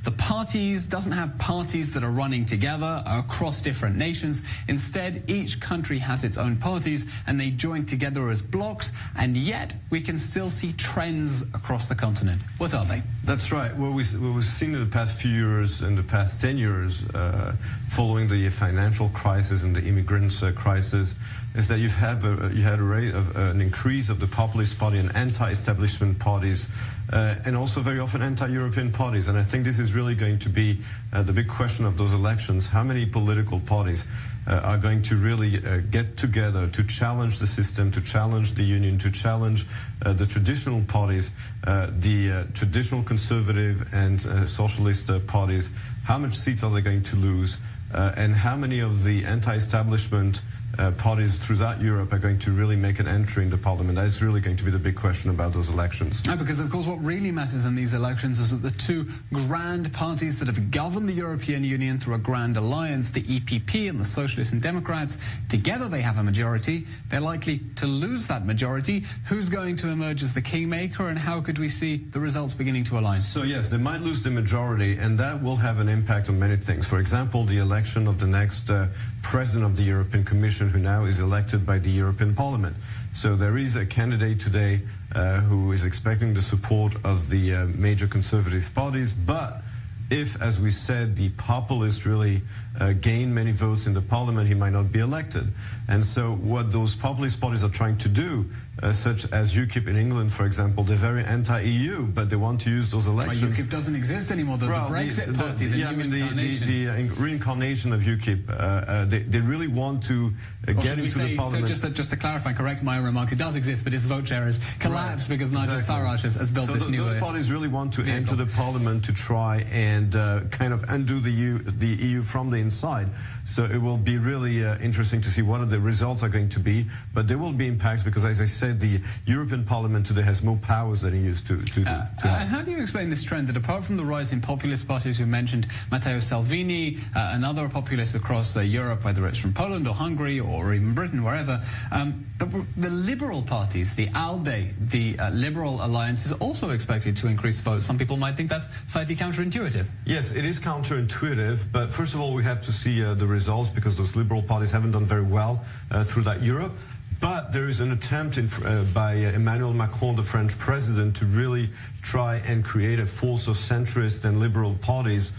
the parties doesn't have parties that are running together across different nations. Instead, each country has its own parties and they join together as blocs, and yet we can still see trends across the continent. What are they? That's right. What we've seen in the past few years, in the past 10 years, following the financial crisis and the immigrant crisis, is that you had a rate of an increase of the populist party and anti-establishment parties, and also very often anti-European parties. And I think this is really going to be the big question of those elections. How many political parties are going to really get together to challenge the system, to challenge the union, to challenge the traditional parties, the traditional conservative and socialist parties? How much seats are they going to lose? And how many of the anti-establishment parties throughout Europe are going to really make an entry in the parliament? That is really going to be the big question about those elections. Because, of course, what really matters in these elections is that the two grand parties that have governed the European Union through a grand alliance, the EPP and the Socialists and Democrats, together they have a majority. They're likely to lose that majority. Who's going to emerge as the kingmaker, and how could we see the results beginning to align? So, yes, they might lose the majority, and that will have an impact on many things. For example, the election of the next president of the European Commission, who now is elected by the European Parliament. So there is a candidate today who is expecting the support of the major conservative parties, but if, as we said, the populists really gain many votes in the parliament, he might not be elected. And so what those populist parties are trying to do, such as UKIP in England, for example, they're very anti-EU, but they want to use those elections. UKIP doesn't exist anymore, the Brexit party, the new incarnation. The reincarnation of UKIP, they really want to get into the parliament. So just to clarify and correct my remarks, it does exist, but its vote share has collapsed because Nigel Farage has built this new those parties really want to enter the parliament to try and kind of undo the EU from the inside. So it will be really interesting to see what the results are going to be, but there will be impacts because, as I said, the European Parliament today has more powers than it used to have. And how do you explain this trend that, apart from the rise in populist parties, you mentioned Matteo Salvini and other populists across Europe, whether it's from Poland or Hungary or even Britain, wherever, the liberal parties, the ALDE, the Liberal Alliance, is also expected to increase votes. Some people might think that's slightly counterintuitive. Yes, it is counterintuitive, but first of all, we have to see the results, because those liberal parties haven't done very well throughout Europe. But there is an attempt by Emmanuel Macron, the French president, to really try and create a force of centrist and liberal parties,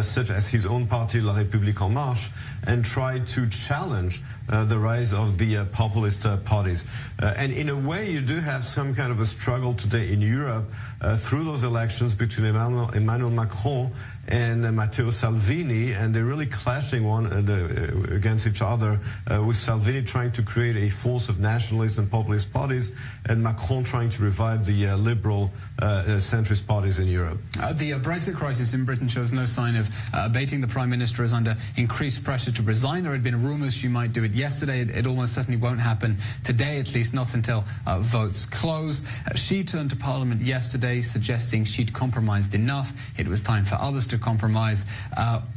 such as his own party, La République En Marche, and try to challenge the rise of the populist parties. And in a way, you do have some kind of a struggle today in Europe through those elections between Emmanuel Macron and Matteo Salvini, and they're really clashing against each other, with Salvini trying to create a force of nationalist and populist parties, and Macron trying to revive the liberal centrist parties in Europe. The Brexit crisis in Britain shows no sign of abating. The Prime Minister is under increased pressure to resign. There had been rumours she might do it yesterday. It almost certainly won't happen today, at least not until votes close. She turned to Parliament yesterday suggesting she'd compromised enough. It was time for others to compromise.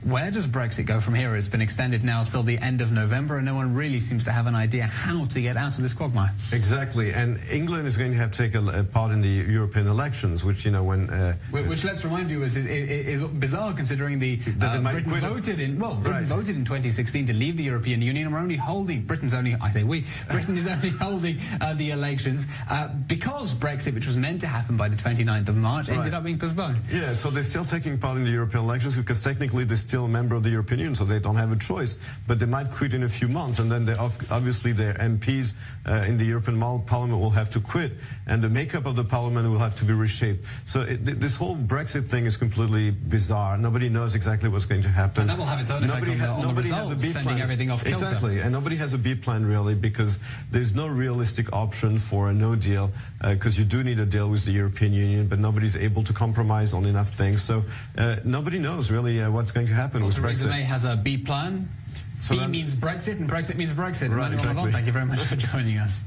Where does Brexit go from here? It's been extended now till the end of November, and no one really seems to have an idea how to get out of this quagmire. Exactly, and England is going to have to take a part in the European elections, which, you know, which, let's remind you, is bizarre, considering Britain voted in 2016 to leave the European Union. And we're only holding, Britain is only holding the elections because Brexit, which was meant to happen by the 29th of March, ended up being postponed. Yeah, so they're still taking part in the European elections because technically they're still a member of the European Union, so they don't have a choice. But they might quit in a few months, and then obviously their MPs in the European Parliament will have to quit, and the makeup of the Parliament will have to be reshaped. So this whole Brexit thing is completely bizarre. Nobody knows exactly what's going to happen. And that will have its own effect on the results, sending everything off kilter. Exactly, and nobody has a B plan really, because there's no realistic option for a no deal, because you do need a deal with the European Union, but nobody's able to compromise on enough things. So nobody knows really what's going to happen with Brexit. Theresa May has a B plan. B means Brexit, and Brexit means Brexit. Right, Emmanuel Navon, thank you very much for joining us.